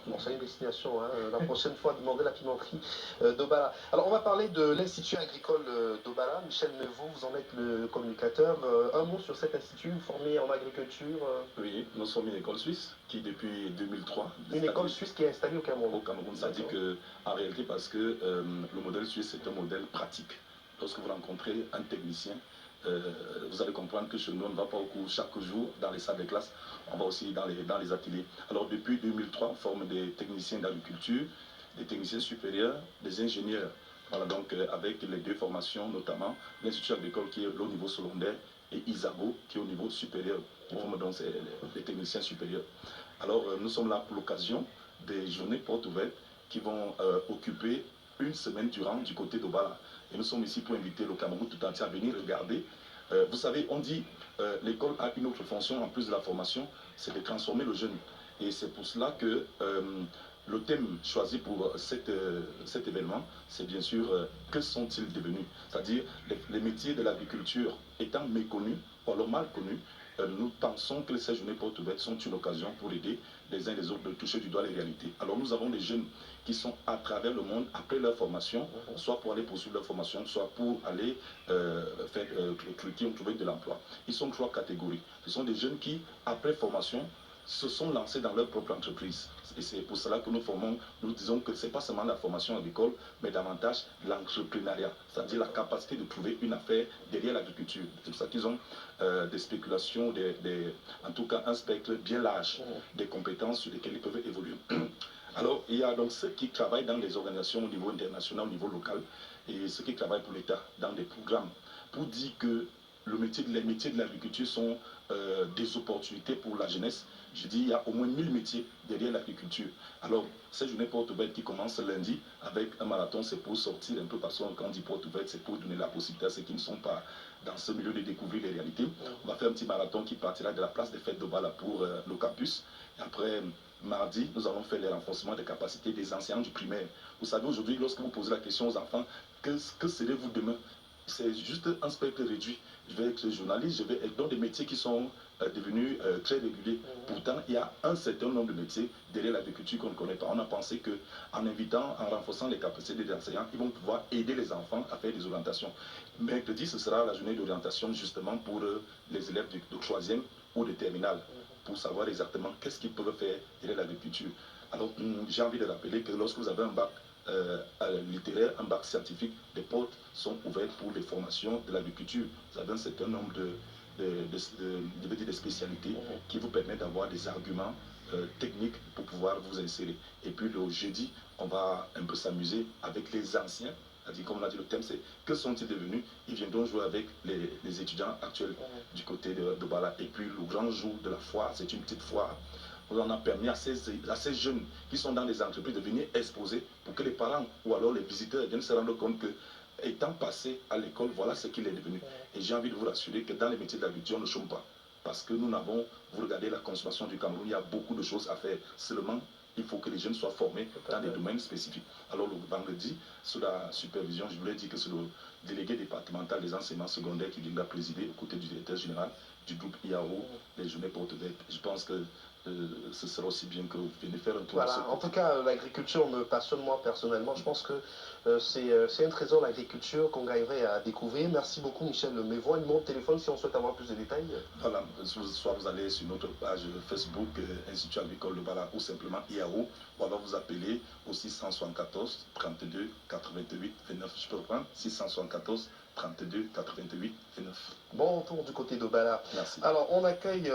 Bon, c'est une destination, hein. La prochaine fois, demandez la pimenterie d'Obala. Alors, on va parler de l'Institut agricole d'Obala. Michel Neveu, vous en êtes le communicateur. Un mot sur cet institut, vous formez en agriculture Oui, nous sommes une école suisse qui, depuis 2003... Une école suisse qui est installée au Cameroun. Au Cameroun, ça dit qu'en réalité, parce que le modèle suisse est un modèle pratique. Lorsque vous rencontrez un technicien, vous allez comprendre que chez nous, on ne va pas au cours chaque jour dans les salles de classe, on va aussi dans les ateliers. Alors depuis 2003, on forme des techniciens d'agriculture, des techniciens supérieurs, des ingénieurs. Voilà, donc avec les deux formations, notamment l'Institut agricole qui est au niveau secondaire et ISABO qui est au niveau supérieur. Qui forment donc les techniciens supérieurs. Alors nous sommes là pour l'occasion des journées portes ouvertes qui vont occuper une semaine durant du côté d'Obala. Et nous sommes ici pour inviter le Cameroun tout entier à venir regarder. Vous savez, on dit l'école a une autre fonction en plus de la formation, c'est de transformer le jeune. Et c'est pour cela que le thème choisi pour cet événement, c'est bien sûr que sont-ils devenus? C'est-à-dire les métiers de l'agriculture étant méconnus ou alors mal connus, nous pensons que ces journées portes ouvertes sont une occasion pour aider les uns les autres de toucher du doigt les réalités. Alors nous avons des jeunes qui sont à travers le monde après leur formation, soit pour aller poursuivre leur formation, soit pour aller qui ont trouvé de l'emploi. Ils sont trois catégories. Ce sont des jeunes qui, après formation, se sont lancés dans leur propre entreprise. Et c'est pour cela que nous formons, nous disons que ce n'est pas seulement la formation agricole, mais davantage l'entrepreneuriat, c'est-à-dire la capacité de trouver une affaire derrière l'agriculture. C'est pour ça qu'ils ont des spéculations, en tout cas un spectre bien large des compétences sur lesquelles ils peuvent évoluer. Alors, il y a donc ceux qui travaillent dans les organisations au niveau international, au niveau local, et ceux qui travaillent pour l'État dans des programmes, pour dire que les métiers de l'agriculture sont des opportunités pour la jeunesse. Je dis, il y a au moins 1000 métiers derrière l'agriculture. Alors, cette journée porte ouverte qui commence lundi avec un marathon, c'est pour sortir un peu, parce que quand on dit porte ouverte, c'est pour donner la possibilité à ceux qui ne sont pas dans ce milieu de découvrir les réalités. On va faire un petit marathon qui partira de la place des fêtes d'Obala pour le campus. Et après, mardi, nous allons faire les renforcements des capacités des enseignants du primaire. Vous savez, aujourd'hui, lorsque vous posez la question aux enfants, que serez-vous demain? C'est juste un spectre réduit. Je vais être journaliste, je vais être dans des métiers qui sont devenus très réguliers. Pourtant, il y a un certain nombre de métiers derrière l'agriculture qu'on ne connaît pas. On a pensé qu'en invitant, en renforçant les capacités des enseignants, ils vont pouvoir aider les enfants à faire des orientations. Mercredi, ce sera la journée d'orientation justement pour les élèves de 3e ou de terminale, pour savoir exactement qu'est-ce qu'ils peuvent faire derrière l'agriculture. Alors, j'ai envie de rappeler que lorsque vous avez un bac littéraire, un bac scientifique, les portes sont ouvertes pour les formations de l'agriculture. Vous avez un certain nombre de spécialités qui vous permettent d'avoir des arguments techniques pour pouvoir vous insérer. Et puis le jeudi, on va un peu s'amuser avec les anciens. Comme on a dit, le thème c'est que sont-ils devenus? Ils viendront jouer avec les étudiants actuels du côté de Bala. Et puis le grand jour de la foire, c'est une petite foire. On a permis à ces jeunes qui sont dans les entreprises de venir exposer pour que les parents ou alors les visiteurs viennent se rendre compte que, étant passé à l'école, voilà ce qu'il est devenu. Et j'ai envie de vous rassurer que dans les métiers de l'agriculture, on ne chôme pas. Parce que nous n'avons, vous regardez la consommation du Cameroun, il y a beaucoup de choses à faire. Seulement, il faut que les jeunes soient formés dans des domaines spécifiques. Alors le vendredi, sous la supervision, je voulais dire que c'est le délégué départemental des enseignements secondaires qui viendra présider aux côtés du directeur général du groupe IAO, les journées portes ouvertes. Je pense que ce sera aussi bien que vous venez faire un tour. Voilà, en tout cas, l'agriculture me passionne moi personnellement. Je pense que c'est un trésor, l'agriculture, qu'on gagnerait à découvrir. Merci beaucoup, Michel Mevois. Un numéro de téléphone si on souhaite avoir plus de détails. Voilà, soit vous allez sur notre page Facebook, Institut agricole de Bala, ou simplement IAO, ou alors vous appelez au 674 32 88 29. Je peux reprendre 674 32 88 29. Bon retour du côté de Bala. Merci. Alors, on accueille...